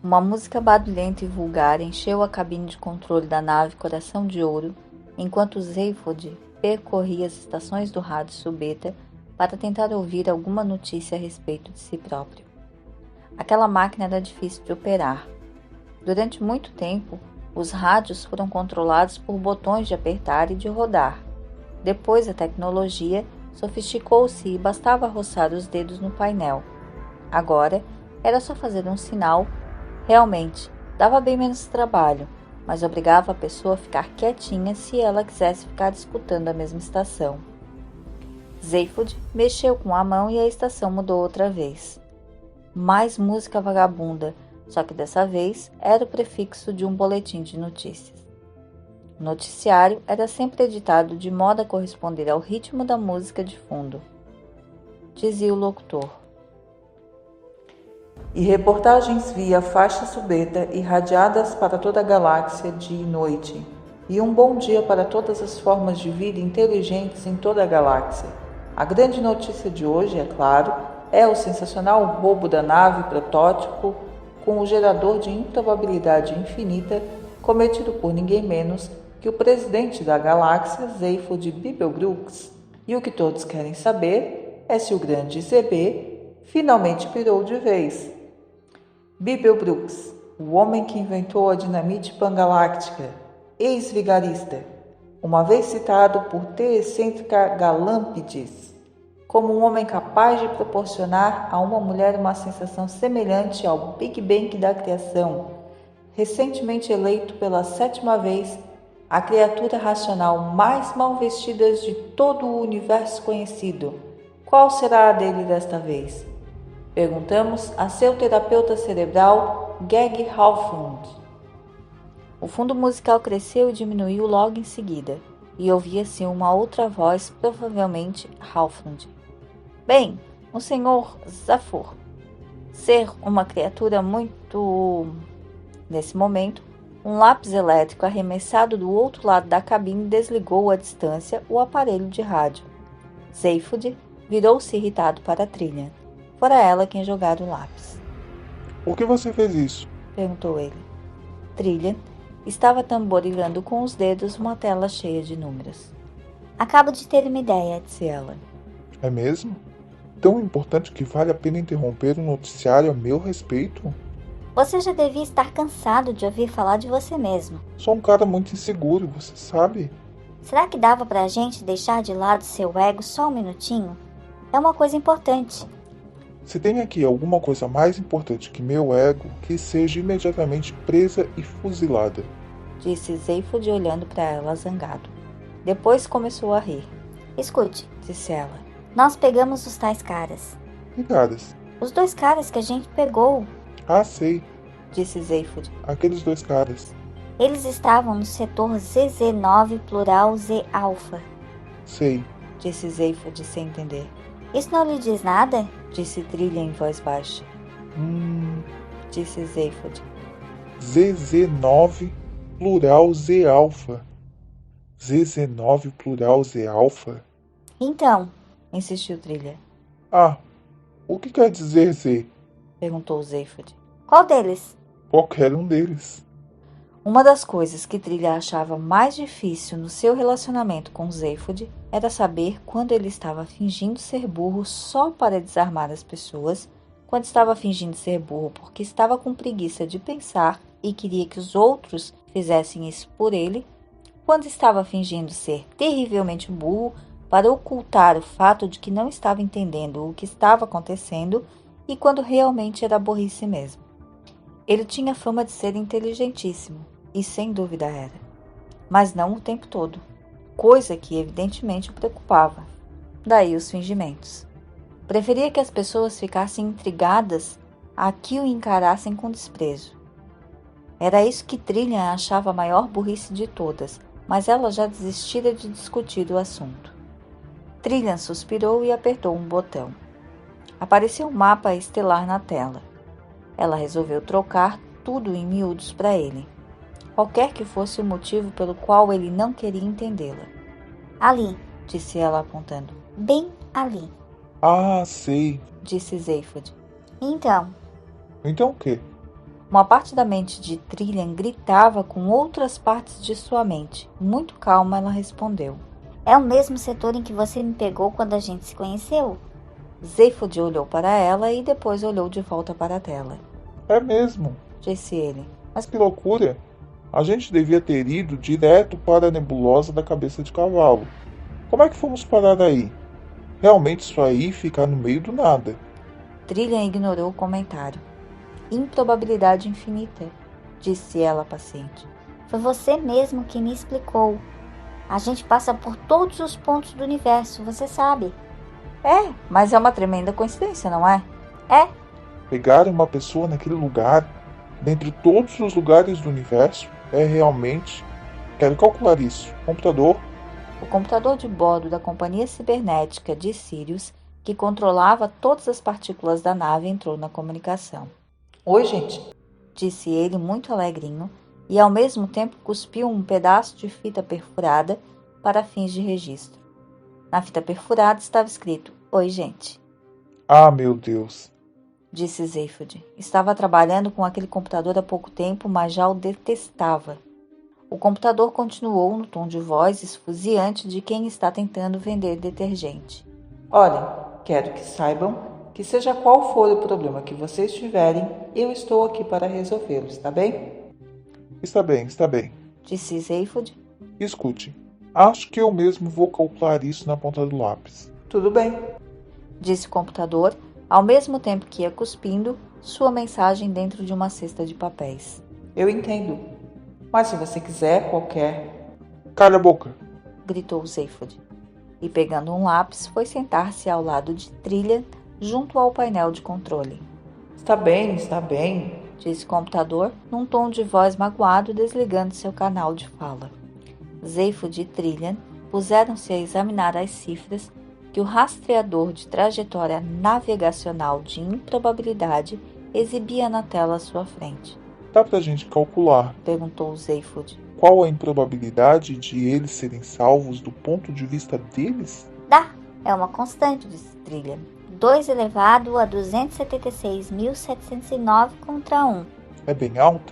Uma música barulhenta e vulgar encheu a cabine de controle da nave Coração de Ouro, enquanto Zaphod percorria as estações do rádio Subeta para tentar ouvir alguma notícia a respeito de si próprio. Aquela máquina era difícil de operar. Durante muito tempo, os rádios foram controlados por botões de apertar e de rodar. Depois a tecnologia sofisticou-se e bastava roçar os dedos no painel. Agora, era só fazer um sinal. Realmente, dava bem menos trabalho, mas obrigava a pessoa a ficar quietinha se ela quisesse ficar escutando a mesma estação. Zaphod mexeu com a mão e a estação mudou outra vez. Mais música vagabunda, só que dessa vez era o prefixo de um boletim de notícias. O noticiário era sempre editado de modo a corresponder ao ritmo da música de fundo. Dizia o locutor. E reportagens via faixa Subeta irradiadas para toda a galáxia dia e noite, e um bom dia para todas as formas de vida inteligentes em toda a galáxia. A grande notícia de hoje, é claro, é o sensacional roubo da nave protótipo com o gerador de improbabilidade infinita cometido por ninguém menos que o presidente da galáxia, Zaphod Beeblebrox. E o que todos querem saber é se o grande ZB finalmente pirou de vez. Beeblebrox, o homem que inventou a dinamite pangaláctica, ex-vigarista, uma vez citado por T-excêntrica Galámpides, como um homem capaz de proporcionar a uma mulher uma sensação semelhante ao Big Bang da criação, recentemente eleito pela 7ª vez a criatura racional mais mal vestida de todo o universo conhecido. Qual será a dele desta vez? Perguntamos a seu terapeuta cerebral, Geg Halfund. O fundo musical cresceu e diminuiu logo em seguida, e ouvia-se uma outra voz, provavelmente Halfund. Bem, o Sr. Zaphod, ser uma criatura muito... Nesse momento, um lápis elétrico arremessado do outro lado da cabine desligou à distância o aparelho de rádio. Zaphod virou-se irritado para Trillian. Fora ela quem jogara o lápis. Por que você fez isso? Perguntou ele. Trillian estava tamborilando com os dedos uma tela cheia de números. Acabo de ter uma ideia, disse ela. É mesmo? Tão importante que vale a pena interromper o noticiário a meu respeito? Você já devia estar cansado de ouvir falar de você mesmo. Sou um cara muito inseguro, você sabe? Será que dava pra gente deixar de lado seu ego só um minutinho? É uma coisa importante. Se tem aqui alguma coisa mais importante que meu ego, que seja imediatamente presa e fuzilada, disse Zaphod olhando para ela zangado. Depois começou a rir. Escute, disse ela. Nós pegamos os tais caras. Que caras? Os 2 caras que a gente pegou. Ah, sei, disse Zaphod. Aqueles 2 caras. Eles estavam no setor ZZ9 plural Z alfa. Sei, disse Zaphod sem entender. Isso não lhe diz nada? Disse Trillian em voz baixa. Disse Zaphod. ZZ9 plural Z alfa. ZZ9 plural Z alfa? Então, insistiu Trillian. Ah, o que quer dizer Z? Perguntou Zaphod. Qual deles? Qualquer um deles. Uma das coisas que Trillian achava mais difícil no seu relacionamento com Zaphod era saber quando ele estava fingindo ser burro só para desarmar as pessoas, quando estava fingindo ser burro porque estava com preguiça de pensar e queria que os outros fizessem isso por ele, quando estava fingindo ser terrivelmente burro para ocultar o fato de que não estava entendendo o que estava acontecendo e quando realmente era burrice mesmo. Ele tinha fama de ser inteligentíssimo, e sem dúvida era, mas não o tempo todo, coisa que evidentemente o preocupava. Daí os fingimentos. Preferia que as pessoas ficassem intrigadas a que o encarassem com desprezo. Era isso que Trillian achava a maior burrice de todas, mas ela já desistira de discutir o assunto. Trillian suspirou e apertou um botão. Apareceu um mapa estelar na tela. Ela resolveu trocar tudo em miúdos para ele, qualquer que fosse o motivo pelo qual ele não queria entendê-la. Ali, disse ela apontando. Bem ali. Ah, sei. Disse Zaphod. Então Então o quê? Uma parte da mente de Trillian gritava com outras partes de sua mente. Muito calma, ela respondeu. É o mesmo setor em que você me pegou quando a gente se conheceu? Zeyfod olhou para ela e depois olhou de volta para a tela. É mesmo. Disse ele. Mas que loucura! A gente devia ter ido direto para a nebulosa da cabeça de cavalo. Como é que fomos parar aí? Realmente isso aí fica no meio do nada. Trillian ignorou o comentário. Improbabilidade infinita, disse ela paciente. Foi você mesmo que me explicou. A gente passa por todos os pontos do universo, você sabe. É, mas é uma tremenda coincidência, não é? É, Pegar uma pessoa naquele lugar, dentre todos os lugares do universo, é realmente... Quero calcular isso. Computador, O computador de bordo da companhia cibernética de Sirius, que controlava todas as partículas da nave, entrou na comunicação. Oi, gente. Disse ele muito alegrinho e ao mesmo tempo cuspiu um pedaço de fita perfurada para fins de registro. Na fita perfurada estava escrito: Oi, gente. Ah, meu Deus. Disse Zeyfod. Estava trabalhando com aquele computador há pouco tempo, mas já o detestava. O computador continuou no tom de voz esfuziante de quem está tentando vender detergente. Olhem, quero que saibam que seja qual for o problema que vocês tiverem, eu estou aqui para resolvê-lo, está bem? Está bem, está bem. Disse Zeyfod. Escute, acho que eu mesmo vou calcular isso na ponta do lápis. Tudo bem. Disse o computador, ao mesmo tempo que ia cuspindo sua mensagem dentro de uma cesta de papéis. Eu entendo. Mas se você quiser qualquer... Cala a boca. Gritou Zeyfod. E pegando um lápis, foi sentar-se ao lado de Trillian, junto ao painel de controle. Está bem, Disse o computador, num tom de voz magoado, desligando seu canal de fala. Zeyfod e Trillian puseram-se a examinar as cifras que o rastreador de trajetória navegacional de improbabilidade exibia na tela à sua frente. Dá pra gente calcular Perguntou Zeyfod. qual a improbabilidade de eles serem salvos do ponto de vista deles? dá. É uma constante, disse Trillian. 2 elevado a 276.709 contra 1. É bem alta?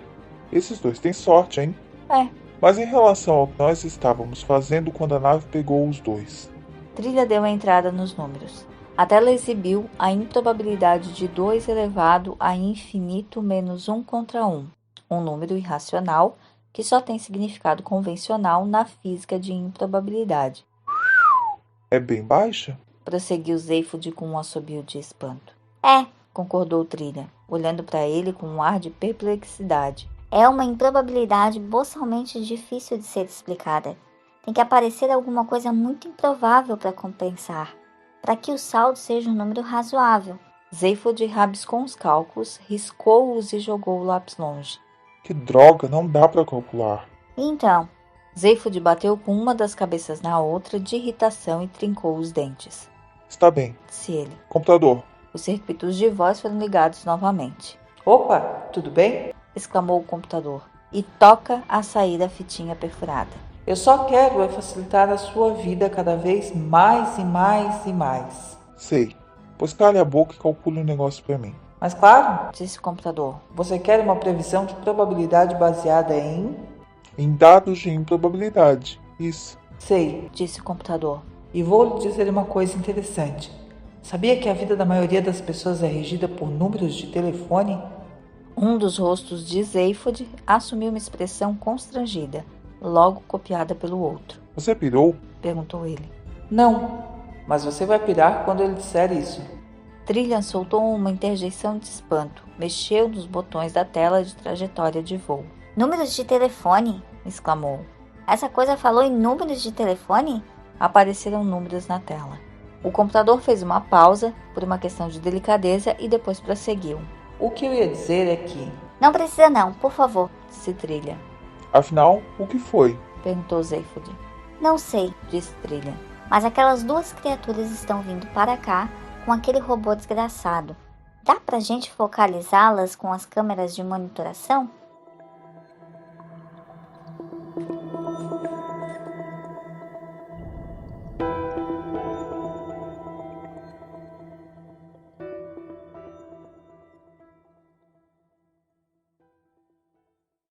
Esses dois têm sorte, hein? É. Mas em relação ao que nós estávamos fazendo quando a nave pegou os dois. Trilha deu a entrada nos números. A tela exibiu a improbabilidade de 2 elevado a infinito menos 1 contra 1, um número irracional que só tem significado convencional na física de improbabilidade. É bem baixa? Prosseguiu Zeyfod com um assobio de espanto. É, Concordou Trilha, olhando para ele com um ar de perplexidade. é uma improbabilidade boçalmente difícil de ser explicada. Tem que aparecer alguma coisa muito improvável para compensar, para que o saldo seja um número razoável. Zeyfod rabiscou os cálculos, riscou-os e jogou o lápis longe. Que droga, não dá pra calcular. E então, Zeyfod bateu com uma das cabeças na outra de irritação e trincou os dentes. Está bem. Disse ele. Computador, Os circuitos de voz foram ligados novamente. Opa, tudo bem? Exclamou o computador. E toca a sair da fitinha perfurada. Eu só quero facilitar a sua vida cada vez mais e mais e mais. sei. Pois cale a boca e calcule um negócio pra mim. Mas claro, Disse o computador. você quer uma previsão de probabilidade baseada em... Em dados de improbabilidade. Isso. Sei. Disse o computador. E vou lhe dizer uma coisa interessante. Sabia que a vida da maioria das pessoas é regida por números de telefone? Um dos rostos de Zeyfod assumiu uma expressão constrangida, logo copiada pelo outro. Você pirou? Perguntou ele. Não, mas você vai pirar quando ele disser isso. Trillian soltou uma interjeição de espanto, mexeu nos botões da tela de trajetória de voo. números de telefone? Exclamou. Essa coisa falou em números de telefone? Apareceram números na tela. O computador fez uma pausa, por uma questão de delicadeza, e depois prosseguiu. O que eu ia dizer é que... Não precisa não, por favor. Disse Trillian. Afinal, o que foi? Perguntou Zeyfod. Não sei, Disse Trillian. mas aquelas 2 criaturas estão vindo para cá com aquele robô desgraçado. Dá pra gente focalizá-las com as câmeras de monitoração?